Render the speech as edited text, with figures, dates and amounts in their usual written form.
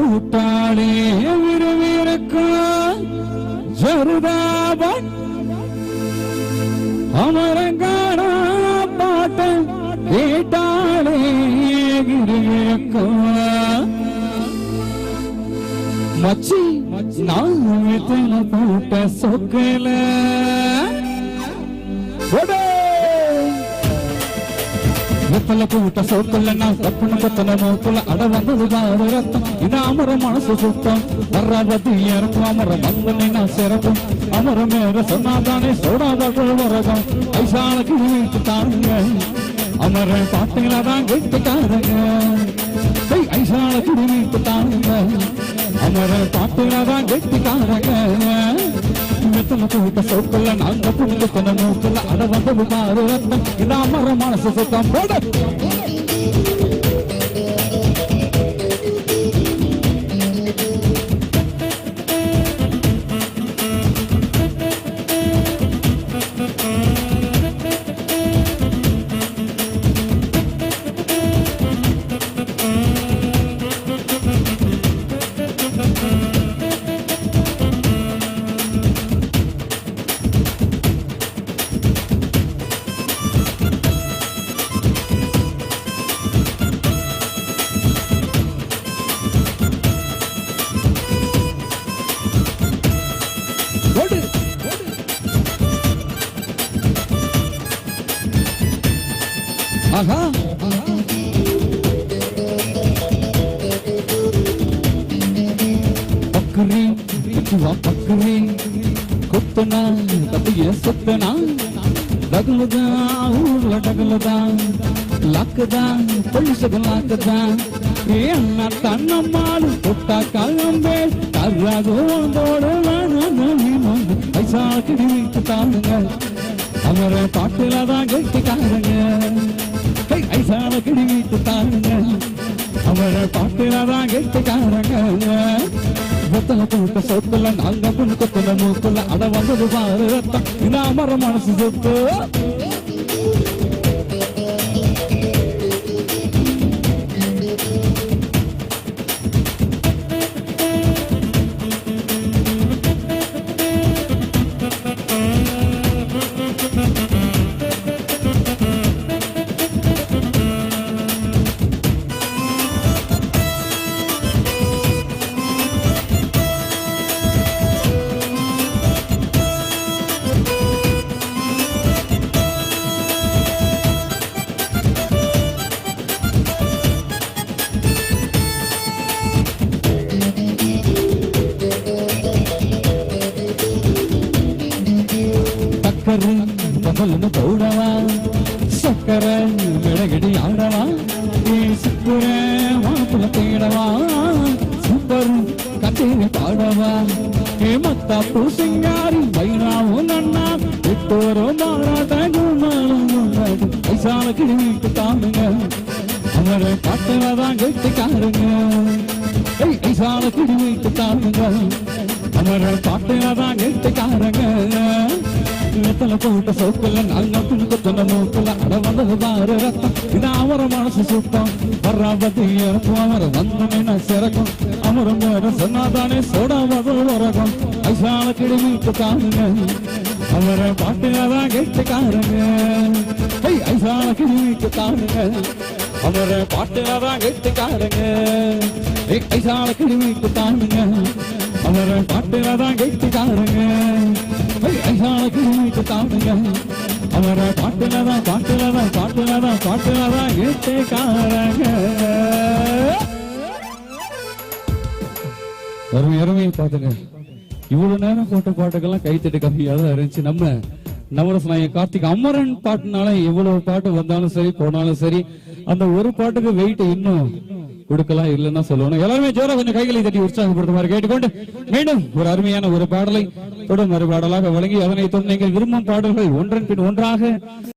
கூட்டாளி விரும்பியிருக்க ஜருதாபன் அமரங்கான பாட்ட கேட்டாளே விரும்பியிருக்க மச்சி நான் போட்ட சொக்கல வெப்பல போட்ட சோக்கல்ல நான் தப்புன பத்தன மோக்குல அட வந்ததுதான் ரத்தம் இது அமர மனசு சுத்தம் வர்றாவது இறக்கும் அமர வந்தனை நான் சிறப்பும் அமர மேல சொன்னாதானே சோடாதாக்கள் வரகம் ஐசானுக்கு வீட்டு தாருங்க அமர பாட்டுங்களா தான் கெட்டுக்காரங்க ஐசானுக்கு வீட்டு தாருங்க அமர பாட்டுங்களா தான் கெட்டுக்காரங்க வெத்தல போட்ட சோக்கல்ல நாங்க புண்ணுத்தன மூக்குல அட வந்ததுதான் ரத்தம் இது அமர மனசு சுத்தம் போட ஆஹா பக்கரி பக்கரி குத்தனா தப்பிய சுத்தனா டகுலுதா ஊர்ல டகுலுதா லாக்குதா பொலிசுக்கு லாக்குதா என்ன தன்னம்மாடு புட்டா கலம்பே கர்ராகோந்தோடு பைசா கிடிவிட்டு தானுங்க அவர பாட்டுலதான் கெட்டிக்காரங்க ஐசால கிடிவிட்டு தானுங்க அவர பாட்டுலதான் கெட்டிக்காரங்க வெத்தல போட்ட சொத்துல நாங்க புண்ணு கொத்துல மூக்குல அட வந்தது பாரு ரத்தம் இது அமர மனசு சொத்து பகல்னு போடவா சக்கர மிளகடி ஆடவா சுக்குற மாப்பிள்ள தேடவா சூப்பர் கச்சேரி பாடவா மத்தாப்பு சிங்காரி வைராவும் நன்னா விட்டோரோ மாறாட்டம் ஐசால கிழிவிட்டு தானுங்க அவர பாட்டுலதான் கெட்டிக்காருங்க ஐசால கிழிவிட்டு தானுங்க அவர பாட்டுலதான் கெட்டிக்காரங்க வெத்தல போட்ட சோக்குல நாங்க புண்ணுத்தன மூக்குல அட வந்தது பாரு ரத்தம் இது அவர மனசு சுத்தம் வர்றாவது இறக்கும் அவர வந்தனை சிறக்கும் அமர மேல சொன்னாதானே சோடாவது வரகம் ஐசால கிழிவிட்டு தானுங்க அவர பாட்டுலதான் கெட்டிக்காரங்க ஐசால கிழிவிட்டு தானுங்க அவர பாட்டுலதான் கெட்டிக்காரங்க ஐசால கிழிவிட்டு தானுங்க அவர பாட்டுலதான் கெட்டிக்காரங்க ஐசால கிழிவிட்டு தானுங்க அவர பாட்டுலதான் பாட்டுலதான் பாட்டுலதான் பாட்டுலதான் கெட்டிக்காரங்க அருமையை பாத்துங்க இவ்வளவு நேரம் போட்ட பாட்டுக்கெல்லாம் கைத்தட்டு கம்மியா தான் இருந்துச்சு நவரச நாயகன் கார்த்திக் அமரன் பாட்டுனால எவ்வளவு பாட்டு வந்தாலும் சரி போனாலும் சரி அந்த ஒரு பாட்டுக்கு வெயிட் இன்னும் கொடுக்கலாம் இல்லைன்னா சொல்லணும் எல்லாருமே ஜோரா கொஞ்சம் கைகளை தட்டி உற்சாகப்படுத்துமாறு கேட்டுக்கொண்டு மீண்டும் ஒரு அருமையான ஒரு பாடலை தொடர் மறுபாடலாக வழங்கி அதனை தொடர்ந்து நீங்கள் விரும்பும் பாடல்கள் ஒன்றன் பின் ஒன்றாக